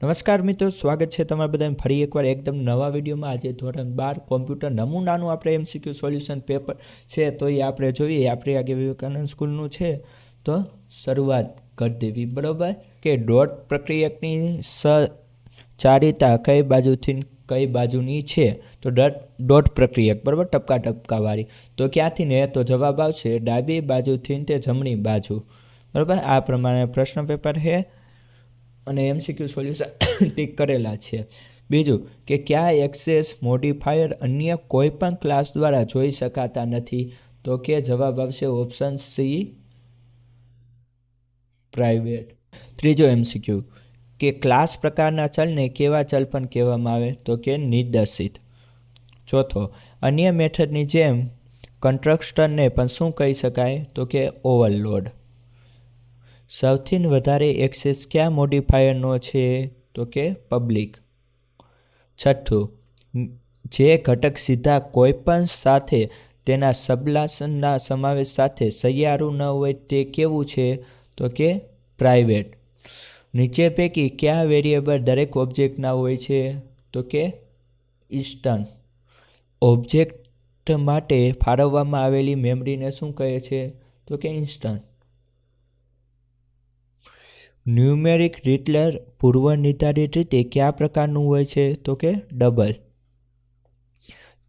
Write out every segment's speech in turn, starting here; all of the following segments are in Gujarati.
નમસ્કાર મિત્રો, સ્વાગત છે તમારા બધાને ફરી એકવાર એકદમ નવા વિડીયોમાં। આજે ધોરણ 12 કોમ્પ્યુટર નમૂનાનું આપણે MCQ સોલ્યુશન પેપર છે તો એ આપણે જોઈએ। આપણે આગે વિવેકાનંદ સ્કૂલનું છે તો શરૂઆત કરી દેવી, બરાબર। કે ડોટ પ્રક્રિયકની ચારિતા કઈ બાજુથી કઈ બાજુની છે? તો ડોટ પ્રક્રિયક, બરાબર, ટપકા ટપકાવાળી। તો ક્યાંથી ને? તો જવાબ આવશે ડાબી બાજુથી તે જમણી બાજુ, બરાબર। આ પ્રમાણે પ્રશ્ન પેપર છે અને MCQ સોલ્યુશન ટીક કરેલા છે। બીજું કે કયા એક્સેસ મોડિફાયર અન્ય કોઈ પણ ક્લાસ દ્વારા જોઈ શકાતા નથી? તો કે જવાબ આવશે ઓપ્શન સી, પ્રાઇવેટ। ત્રીજો MCQ કે ક્લાસ પ્રકારના ચલને કેવા ચલ પણ કહેવામાં આવે? તો કે નિર્દેશિત। ચોથો, અન્ય મેથડની જેમ કન્સ્ટ્રક્ટરને પણ શું કહી શકાય? તો કે ઓવરલોડ। સૌથી વધારે એક્સેસ કયા મોડિફાયરનો છે? તો કે પબ્લિક। છઠ્ઠું, જે ઘટક સીધા કોઈપણ સાથે તેના સબક્લાસના સમાવેશ સાથે સહિયારું ન હોય તે કેવું છે? તો કે પ્રાઇવેટ। નીચે પૈકી કયા વેરિયેબલ દરેક ઓબ્જેક્ટના હોય છે? તો કે ઇન્સ્ટન્સ। ઓબ્જેક્ટ માટે ફાળવવામાં આવેલી મેમરીને શું કહે છે? તો કે ઇન્સ્ટન્સ। ન્યુમેરિક રિટલર પૂર્વ નિર્ધારિત રીતે કયા પ્રકારનું હોય છે? તો કે ડબલ।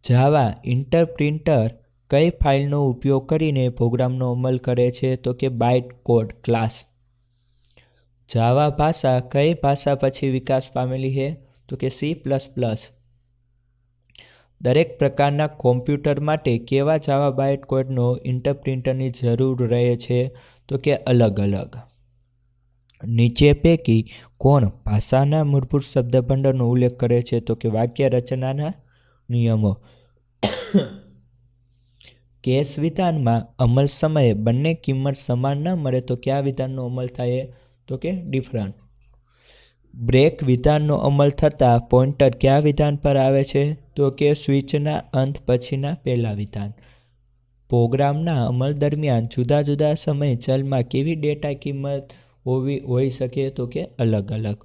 જાવા ઇન્ટરપ્રિટર કઈ ફાઇલનો ઉપયોગ કરીને પ્રોગ્રામનો અમલ કરે છે? તો કે બાઇટ કોડ ક્લાસ। જાવા ભાષા કઈ ભાષા પછી વિકાસ પામેલી છે? તો કે C++। દરેક પ્રકારના કોમ્પ્યુટર માટે કેવા જાવા બાઇટ કોડનો ઇન્ટરપ્રિટરની જરૂર રહે છે? તો કે અલગ અલગ। નીચે પૈકી કોણ ભાષાના મૂળભૂત શબ્દભંડોળનો ઉલ્લેખ કરે છે? તો કે વાક્ય રચનાના નિયમો। કેસ વિધાનમાં અમલ સમયે બંને કિંમત સમાન ન મળે તો કયા વિધાનનો અમલ થાય? તો કે ડિફરન્ટ। બ્રેક વિધાનનો અમલ થતાં પોઇન્ટર કયા વિધાન પર આવે છે? તો કે સ્વિચના અંત પછીના પહેલા વિધાન। પ્રોગ્રામના અમલ દરમિયાન જુદા જુદા સમયે ચલમાં કેવી ડેટા કિંમત હોઈ શકે? તો કે અલગ અલગ।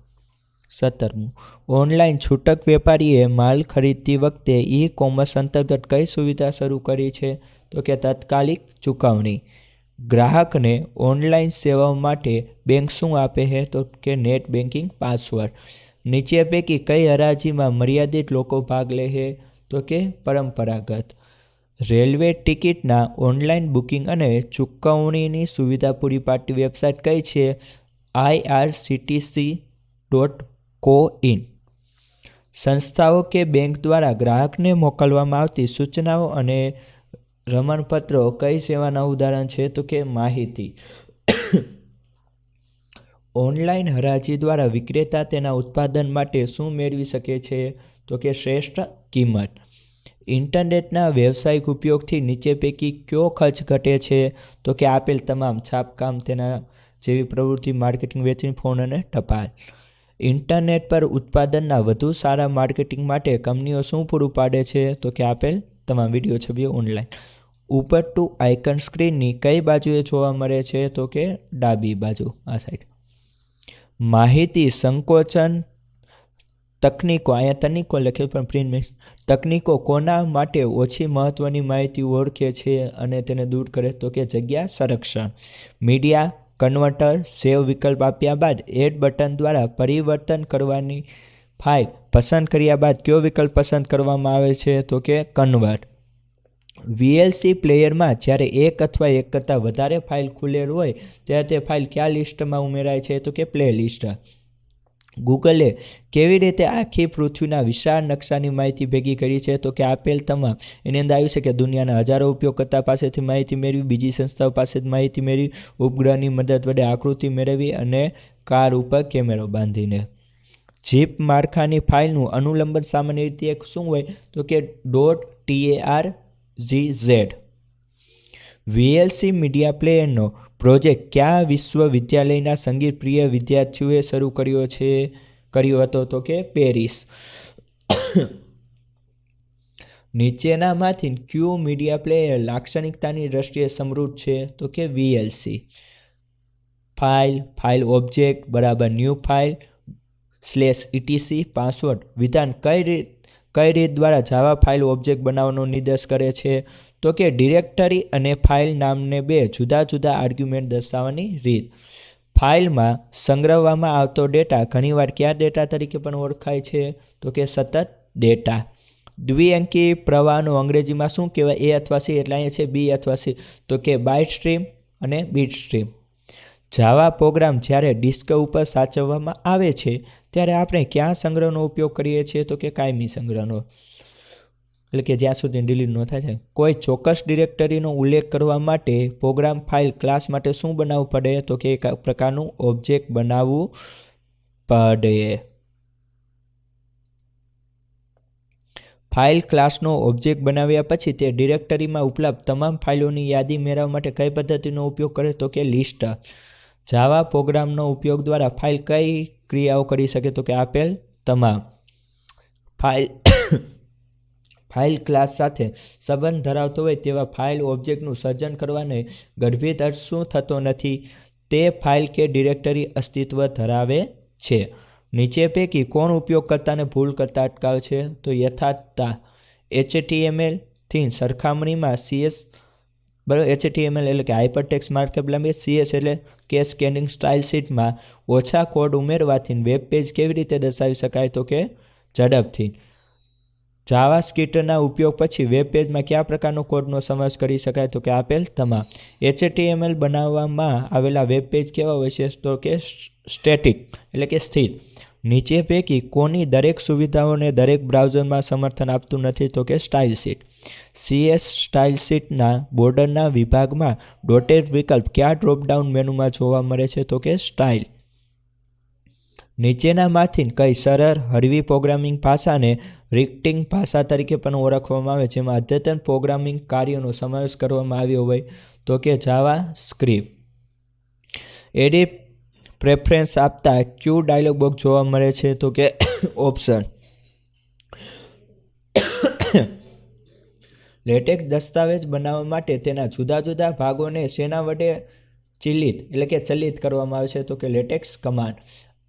17મું, ઓનલાઈન છૂટક વેપારીએ માલ ખરીદતી વખતે ઈ-કોમર્સ અંતર્ગત કઈ સુવિધા શરૂ કરી છે? તો કે તાત્કાલિક ચૂકવણી। ગ્રાહકને ઓનલાઈન સેવાઓ માટે બેંક શું આપે છે? તો કે નેટ બેન્કિંગ પાસવર્ડ। નીચે પૈકી કઈ હરાજીમાં મર્યાદિત લોકો ભાગ લે છે? તો કે પરંપરાગત। રેલવે ટિકિટના ઓનલાઈન બુકિંગ અને ચૂકવણીની સુવિધા પૂરી પાડતી વેબસાઇટ કઈ છે? irctc.co.in। સંસ્થાઓ કે બેંક દ્વારા ગ્રાહકને મોકલવામાં આવતી સૂચનાઓ અને પ્રમાણપત્રો કઈ સેવાના ઉદાહરણ છે? તો કે માહિતી। ઓનલાઈન હરાજી દ્વારા વિક્રેતા તેના ઉત્પાદન માટે શું મેળવી શકે છે? તો કે શ્રેષ્ઠ કિંમત। ઇન્ટરનેટના વ્યવસાયિક ઉપયોગથી નીચે પૈકી કયો ખર્ચ ઘટે છે? તો કે આપેલ તમામ છાપકામ, તેના જેવી પ્રવૃત્તિ, માર્કેટિંગ, વેચણી, ફોન અને ટપાલ। ઇન્ટરનેટ પર ઉત્પાદનના વધુ સારા માર્કેટિંગ માટે કંપનીઓ શું પૂરું પાડે છે? તો કે આપેલ તમામ વિડીયો છબીઓ ઓનલાઈન। ઉપર ટુ આઇકન સ્ક્રીનની કઈ બાજુએ જોવા મળે છે? તો કે ડાબી બાજુ, આ સાઈડ। માહિતી સંકોચન તકનીકો, અહીંયા તકનીકો લખેલ પણ પ્રિન્ટ તકનીકો કોના માટે ઓછી મહત્વની માહિતી ઓળખે છે અને તેને દૂર કરે? તો કે જગ્યા સંરક્ષણ। મીડિયા કન્વર્ટર સેવ વિકલ્પ આપ્યા બાદ એડ બટન દ્વારા પરિવર્તન કરવાની ફાઇલ પસંદ કર્યા બાદ કયો વિકલ્પ પસંદ કરવામાં આવે છે? તો કે કન્વર્ટ। VLC પ્લેયરમાં જ્યારે એક અથવા એક કરતાં વધારે ફાઇલ ખુલેલ હોય ત્યારે તે ફાઇલ કયા લિસ્ટમાં ઉમેરાય છે? તો કે પ્લે લિસ્ટ। ગૂગલે કેવી રીતે આખી પૃથ્વીના વિશાળ નકશાની માહિતી ભેગી કરી છે? તો કે આપેલ તમામ, એની અંદર આવ્યું છે કે દુનિયાના હજારો ઉપયોગકર્તા પાસેથી માહિતી મેળવી, બીજી સંસ્થાઓ પાસેથી માહિતી મેળવી, ઉપગ્રહની મદદ વડે આકૃતિ મેળવી અને કાર ઉપર કેમેરો બાંધીને। ઝીપ માળખાની ફાઇલનું અનુલંબન સામાન્ય રીતે એક શું હોય? તો કે .targz। VLC મીડિયા પ્લેયરનો પ્રોજેક્ટ કયા વિશ્વવિદ્યાલયના સંગીત પ્રિય વિદ્યાર્થીઓએ શરૂ કર્યો હતો? તો કે પેરિસ। નીચેનામાંથી કયું મીડિયા પ્લેયર લાક્ષણિકતાની દ્રષ્ટિએ સમૃદ્ધ છે? તો કે VLC। ફાઇલ ઓબ્જેક્ટ બરાબર ન્યૂ ફાઇલ /etc પાસવર્ડ વિધાન કઈ રીત દ્વારા જાવા ફાઇલ ઓબ્જેક્ટ બનાવવાનો નિર્દેશ કરે છે? તો કે ડિરેક્ટરી અને ફાઇલ નામને બે જુદા જુદા આર્ગ્યુમેન્ટ દર્શાવવાની રીત. ફાઇલમાં સંગ્રહવામાં આવતો ડેટા ઘણીવાર કયા ડેટા તરીકે પણ ઓળખાય છે? તો કે સતત ડેટા. દ્વિઅંકી પ્રવાહનો અંગ્રેજીમાં શું કહેવાય? એ અથવા સી, એટલે અહીંયા છે બી અથવા સી. તો કે બાઇટ સ્ટ્રીમ અને બીટ સ્ટ્રીમ. જાવા પ્રોગ્રામ જ્યારે ડિસ્ક ઉપર સાચવવામાં આવે છે ત્યારે આપણે કયા સંગ્રહનો ઉપયોગ કરીએ છીએ? તો કે કાયમી સંગ્રહનો, એટલે કે જ્યાં સુધી ડિલીટ ન થાય. કોઈ ચોક્કસ ડિરેક્ટરીનો ઉલ્લેખ કરવા માટે પ્રોગ્રામ ફાઇલ ક્લાસ માટે શું બનાવવું પડે? તો કે એક પ્રકારનું ઓબ્જેક્ટ બનાવવું પડે. ફાઇલ ક્લાસનો ઓબ્જેક્ટ બનાવ્યા પછી તે ડિરેક્ટરીમાં ઉપલબ્ધ તમામ ફાઇલોની યાદી મેળવવા માટે કઈ પદ્ધતિનો ઉપયોગ કરે? તો કે લિસ્ટ. જાવા પ્રોગ્રામનો ઉપયોગ દ્વારા ફાઇલ કઈ ક્રિયાઓ કરી શકે? તો કે આપેલ તમામ. ફાઇલ ક્લાસ સાથે સંબંધ ધરાવતો હોય તેવા ફાઇલ ઓબ્જેક્ટનું સર્જન કરવાને ગર્ભિત અર્થ શું થતો નથી? તે ફાઇલ કે ડિરેક્ટરી અસ્તિત્વ ધરાવે છે. નીચે પૈકી કોણ ઉપયોગકર્તાને ભૂલ કરતા અટકાવે છે? તો યથાર્થતા. HTML થી સરખામણીમાં CS બરાબર, HTML એટલે કે હાઇપરટેક્સ્ટ માર્કઅપ લેંગ્વેજ, CS એટલે કે સ્કેનિંગ સ્ટાઇલ શીટમાં ઓછા કોડ ઉમેરવાથી વેબ પેજ કેવી રીતે દર્શાવી શકાય? તો કે ઝડપથી. જાવાસ્ક્રિપ્ટના ઉપયોગ પછી વેબ પેજમાં કયા પ્રકારનો કોડનો સમાવેશ કરી શકાય? તો કે આપેલ તમામ. HTML બનાવવામાં આવેલા વેબ પેજ કેવા હોય છે? તો કે સ્ટેટિક એટલે કે સ્થિર. નીચે પૈકી કોની દરેક સુવિધાઓને દરેક બ્રાઉઝરમાં સમર્થન આપતું નથી? તો કે સ્ટાઇલ શીટ. CS સ્ટાઇલ શીટના બોર્ડરના વિભાગમાં ડોટેડ વિકલ્પ કયા ડ્રોપડાઉન મેનુમાં જોવા મળે છે? તો કે સ્ટાઇલ. નીચેનામાંથી કઈ સરળ હળવી પ્રોગ્રામિંગ ભાષાને રિક્ટિંગ ભાષા તરીકે પણ ઓળખવામાં આવે, જેમાં અદ્યતન પ્રોગ્રામિંગ કાર્યોનો સમાવેશ કરવામાં આવ્યો હોય? તો કે જાવા સ્ક્રિપ્ટ. એડિટ પ્રેફરન્સ આપતા ક્યુ ડાયલોગ બોક્સ જોવા મળે છે? તો કે ઓપ્શન. લેટેક્સ દસ્તાવેજ બનાવવા માટે તેના જુદા જુદા ભાગોને શેના વડે ચલિત કરવામાં આવે છે? તો કે લેટેક્સ કમાન્ડ.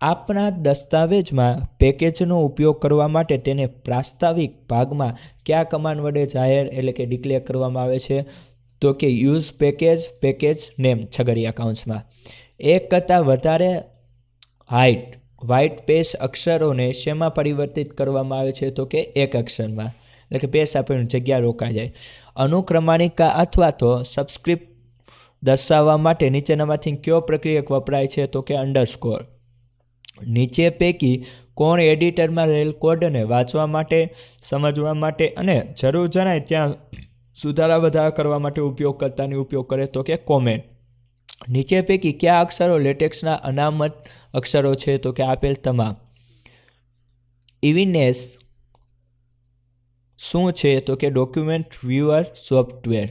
આપણા દસ્તાવેજમાં પેકેજનો ઉપયોગ કરવા માટે તેને પ્રાસ્તાવિક ભાગમાં કયા કમાન્ડ વડે જાહેર એટલે કે ડિક્લેર કરવામાં આવે છે? તો કે યુઝ પેકેજ નેમ છગડીયા કૌંસમાં. એક કરતાં વધારે વ્હાઇટ સ્પેસ અક્ષરોને શેમાં પરિવર્તિત કરવામાં આવે છે? તો કે એક અક્ષરમાં, એટલે કે સ્પેસ આપેલી જગ્યા રોકાઈ જાય. અનુક્રમણિકા અથવા તો સબસ્ક્રિપ્ટ દર્શાવવા માટે નીચેનામાંથી કયો પ્રક્રિયક વપરાય છે? તો કે અંડરસ્કોર. નીચે પૈકી કોણ એડિટરમાં રહેલ કોડને વાંચવા માટે, સમજવા માટે અને જરૂર જણાય ત્યાં સુધારા વધારા કરવા માટે ઉપયોગકર્તાની ઉપયોગ કરે? તો કે કોમેન્ટ. નીચે પૈકી કયા અક્ષરો લેટેક્સના અનામત અક્ષરો છે? તો કે આપેલ તમામ. ઇવીનેસ શું છે? તો કે ડોક્યુમેન્ટ વ્યુઅર સોફ્ટવેર.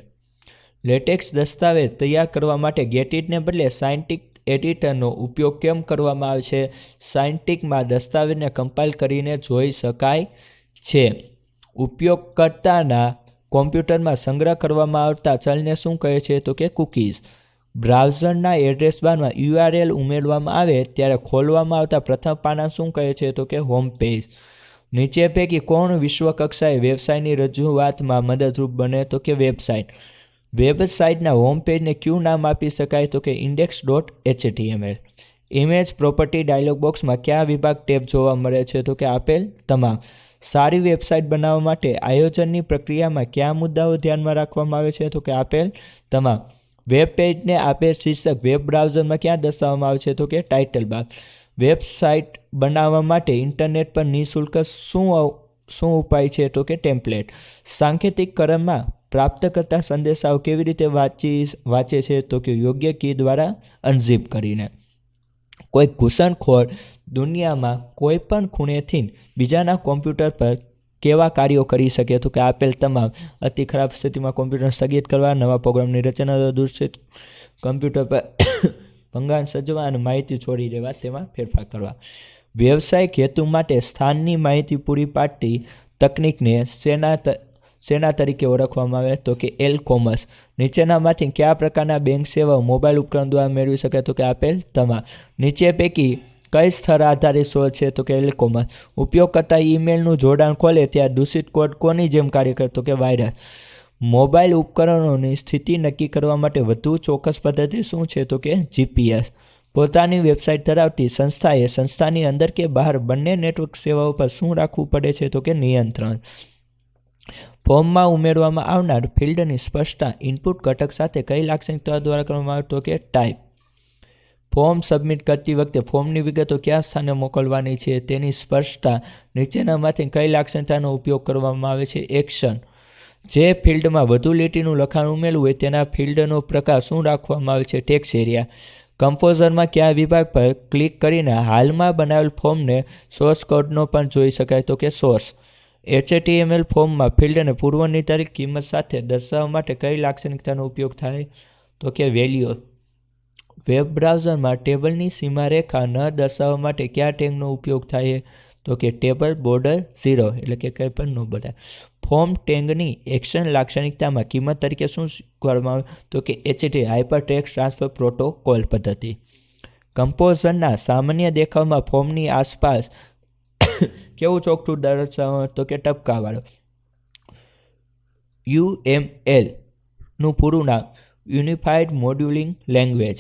લેટેક્સ દસ્તાવેજ તૈયાર કરવા માટે ગેટિટને બદલે સાયન્ટિક એડિટરનો ઉપયોગ કેમ કરવામાં આવે છે? સાયન્ટિકમાં દસ્તાવેજને કમ્પાઇલ કરીને જોઈ શકાય છે. ઉપયોગકર્તાના કોમ્પ્યુટરમાં સંગ્રહ કરવામાં આવતા ચલને શું કહે છે? તો કે કૂકીઝ. બ્રાઉઝરના એડ્રેસ બારમાં URL ઉમેરવામાં આવે ત્યારે ખોલવામાં આવતા પ્રથમ પાના શું કહે છે? તો કે હોમ પેજ. નીચે પૈકી કોણ વિશ્વ કક્ષાએ વેબસાઇટની રજૂઆતમાં મદદરૂપ બને? તો કે વેબસાઇટ. વેબસાઇટના હોમ પેજને ક્યું નામ આપી શકાય? તો કે index.html. ઇમેજ પ્રોપર્ટી ડાયલોગ બોક્સમાં કયા વિભાગ ટેબ જોવા મળે છે? તો કે આપેલ તમામ. સારી વેબસાઇટ બનાવવા માટે આયોજનની પ્રક્રિયામાં કયા મુદ્દાઓ ધ્યાનમાં રાખવામાં આવે છે? તો કે આપેલ તમામ. વેબ પેજને આપેલ શીર્ષક વેબ બ્રાઉઝરમાં ક્યાં દર્શાવવામાં આવે છે? તો કે ટાઇટલ બાર. વેબસાઇટ બનાવવા માટે ઇન્ટરનેટ પર નિઃશુલ્ક શું ઉપાય છે? તો કે ટેમ્પલેટ. સાંકેતિકરણમાં પ્રાપ્તકર્તા સંદેશાઓ કેવી રીતે વાંચે છે? તો કે યોગ્ય કી દ્વારા અનઝીપ કરીને. કોઈ ઘૂસણખોર દુનિયામાં કોઈ પણ ખૂણેથી બીજાના કોમ્પ્યુટર પર કેવા કાર્યો કરી શકે? તો કે આપેલ તમામ. અતિ ખરાબ સ્થિતિમાં કોમ્પ્યુટર સ્થગિત કરવા, નવા પ્રોગ્રામની રચના, દૂષિત કમ્પ્યુટર પર ભંગાણ સર્જવા અને માહિતી છોડી દેવા, તેમાં ફેરફાર કરવા. વ્યવસાયિક હેતુ માટે સ્થાનની માહિતી પૂરી પાડતી તકનીકને શેના તરીકે ઓળખવામાં આવે? તો કે કોમર્સ. નીચેનામાંથી કયા પ્રકારના બેંક સેવાઓ મોબાઈલ ઉપકરણ દ્વારા મેળવી શકાય? તો કે આપેલ તમામ. નીચે પૈકી કઈ સ્તર આધારિત શોધ છે તો કે કોમર્સ. ઉપયોગકર્તા ઈમેલનું જોડાણ ખોલે ત્યાં દૂષિત કોડ કોની જેમ કાર્ય કરે તો કે વાયરસ. મોબાઈલ ઉપકરણોની સ્થિતિ નક્કી કરવા માટે વધુ ચોક્કસ પદ્ધતિ શું છે તો કે જીપીએસ. પોતાની વેબસાઇટ ધરાવતી સંસ્થાએ સંસ્થાની અંદર કે બહાર બંને નેટવર્ક સેવાઓ પર શું રાખવું પડે છે તો કે નિયંત્રણ. ફોર્મમાં ઉમેરવામાં આવનાર ફિલ્ડની સ્પષ્ટતા ઇનપુટ ઘટક સાથે કઈ લાક્ષણિકતાઓ દ્વારા કરવામાં આવે તો કે ટાઈપ. ફોર્મ સબમિટ કરતી વખતે ફોર્મની વિગતો કયા સ્થાને મોકલવાની છે તેની સ્પષ્ટતા નીચેનામાંથી કઈ લાક્ષણિકતાનો ઉપયોગ કરવામાં આવે છે એક્શન. જે ફિલ્ડમાં વધુ લીટીનું લખાણ ઉમેરવું હોય તેના ફિલ્ડનો પ્રકાર શું રાખવામાં આવે છે ટેક્સ્ટ એરિયા. કમ્પોઝરમાં કયા વિભાગ પર ક્લિક કરીને હાલમાં બનાવેલ ફોર્મને સોર્સ કોડનો પણ જોઈ શકાય તો કે સોર્સ. HTML ફોર્મમાં ફિલ્ડને પૂર્વનિર્ધારિત કિંમત સાથે દર્શાવવા માટે કઈ લાક્ષણિકતાનો ઉપયોગ થાય તો કે વેલ્યુ. વેબ બ્રાઉઝરમાં ટેબલની સીમારેખા ન દર્શાવવા માટે કયા ટેગનો ઉપયોગ થાય તો કે ટેબલ બોર્ડર 0 એટલે કે કંઈ પણ ન બતાવે. ફોર્મ ટેગની એક્શન લાક્ષણિકતામાં કિંમત તરીકે શું કરવામાં આવે તો કે HT હાઇપરટેક્સ્ટ ટ્રાન્સફર પ્રોટોકોલ પદ્ધતિ. કમ્પોઝરના સામાન્ય દેખાવમાં ફોર્મની આસપાસ કેવું ચોકઠું દર્શાવવા તો કે ટપકાવાળો. UML નું પૂરું નામ યુનિફાઈડ મોડ્યુલિંગ લેંગ્વેજ.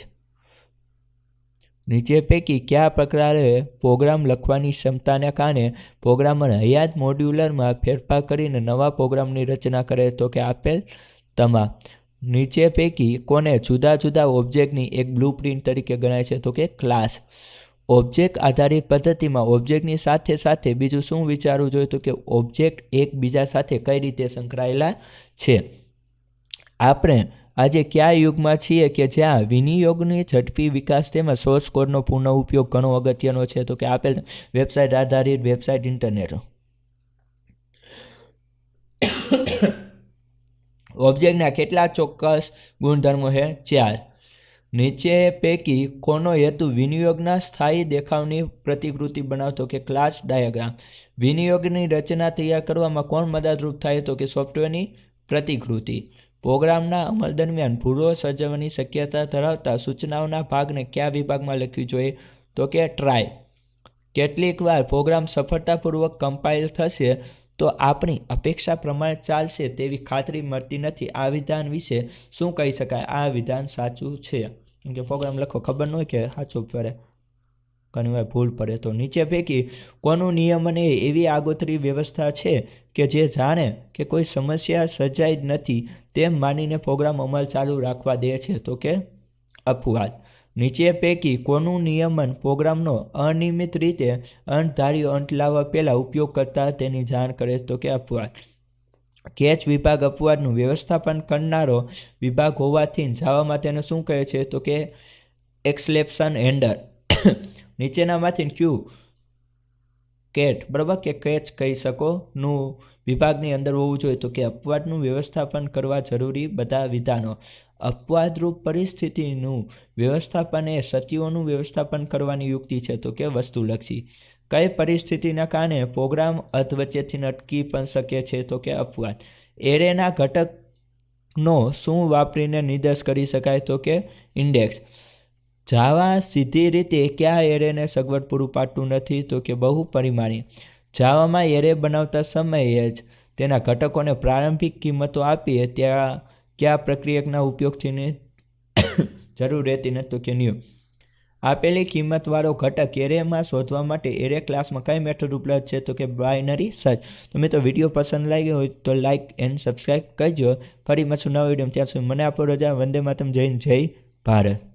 નીચે પૈકી કયા પ્રકારે પ્રોગ્રામ લખવાની ક્ષમતાને કારણે પ્રોગ્રામર હયાત મોડ્યુલરમાં ફેરફાર કરીને નવા પ્રોગ્રામની રચના કરે તો કે આપેલ તમામ. નીચે પૈકી કોને જુદા જુદા ઓબ્જેક્ટની એક બ્લુપ્રિન્ટ તરીકે ગણાય છે તો કે ક્લાસ. ઓબ્જેક્ટ આધારિત પદ્ધતિમાં ઓબ્જેક્ટની સાથે સાથે બીજું શું વિચારવું જોઈએ તો કે ઓબ્જેક્ટ એકબીજા સાથે કઈ રીતે સંકળાયેલા છે. આપણે આજે કયા યુગમાં છીએ કે જ્યાં વિનિયોગની ઝડપી વિકાસ તેમજ સોર્સ કોડનો પૂર્ણ ઉપયોગ ઘણો અગત્યનો છે તો કે આપેલ વેબસાઇટ આધારિત વેબસાઇટ ઇન્ટરનેટ. ઓબ્જેક્ટના કેટલા ચોક્કસ ગુણધર્મો છે 4. નીચે પૈકી કોનો હેતુ વિનિયોગના સ્થાયી દેખાવની પ્રતિકૃતિ બનાવતો કે ક્લાસ ડાયાગ્રામ. વિનિયોગની રચના તૈયાર કરવામાં કોણ મદદરૂપ થાય તો કે સોફ્ટવેરની પ્રતિકૃતિ. પ્રોગ્રામના અમલ દરમિયાન ભૂલો સર્જવાની શક્યતા ધરાવતા સૂચનાઓના ભાગને કયા વિભાગમાં લખવી જોઈએ તો કે ટ્રાય. કેટલીક વાર પ્રોગ્રામ સફળતાપૂર્વક કમ્પાઇલ થશે તો આપણી અપેક્ષા પ્રમાણે ચાલશે તેવી ખાતરી મળતી નથી. આ વિધાન વિશે શું કહી શકાય આ વિધાન સાચું છે. કેમ કે પ્રોગ્રામ લખો ખબર ન હોય કે સાચું પડે ઘણી વાર ભૂલ પડે. તો નીચે પૈકી કોનું નિયમન એ એવી આગોતરી વ્યવસ્થા છે કે જે જાણે કે કોઈ સમસ્યા સર્જાઈ જ નથી તેમ માનીને પ્રોગ્રામ અમલ ચાલુ રાખવા દે છે તો કે અપવાદ. નીચે પૈકી કોનું નિયમન પ્રોગ્રામનો અનિયમિત રીતે અણધાર્યો અંત લાવવા પહેલાં ઉપયોગ કરતા તેની જાણ કરે તો કે અપવાદ. કેચ વિભાગ અપવાદનું વ્યવસ્થાપન કરનારો વિભાગ હોવાથી જાવામાં તેને શું કહે છે તો કે એક્સેપ્શન હેન્ડલર. નીચેનામાંથી ક્યુ કેટ બરાબર કે કેચ કહી શકો નું વિભાગની અંદર હોવું જોઈએ તો કે અપવાદનું વ્યવસ્થાપન કરવા જરૂરી બધા વિધાનો. અપવાદરૂપ પરિસ્થિતિનું વ્યવસ્થાપન એ સત્યોનું વ્યવસ્થાપન કરવાની યુક્તિ છે તો કે વસ્તુલક્ષી. કઈ પરિસ્થિતિના કારણે પ્રોગ્રામ અધવચ્ચેથી અટકી પણ શકે છે તો કે અપવાદ. એરેના ઘટકનો શું વાપરીને નિર્દેશ કરી શકાય તો કે ઇન્ડેક્સ. જાવા સીધી રીતે કયા એરેને સગવડ પૂરું પાડતું નથી તો કે બહુપરિમાણીય. જાવામાં એરે બનાવતા સમયે જ તેના ઘટકોને પ્રારંભિક કિંમતો આપીએ ત્યાં કયા પ્રક્રિયકના ઉપયોગથી જરૂર રહેતી નથી તો કે ન્યૂ. આપેલી કિંમતવાળો ઘટક એરેમાં શોધવા માટે એરે ક્લાસમાં કઈ મેથડ ઉપલબ્ધ છે તો કે બાઇનરી સર્ચ. તો મિત્રો વિડીયો પસંદ લાગ્યો હોય તો લાઇક એન્ડ સબસ્ક્રાઈબ કરજો. ફરી મળશું નવા વિડીયો. ત્યાં સુધી મને આપો રજા. વંદે માતરમ. જય ભારત.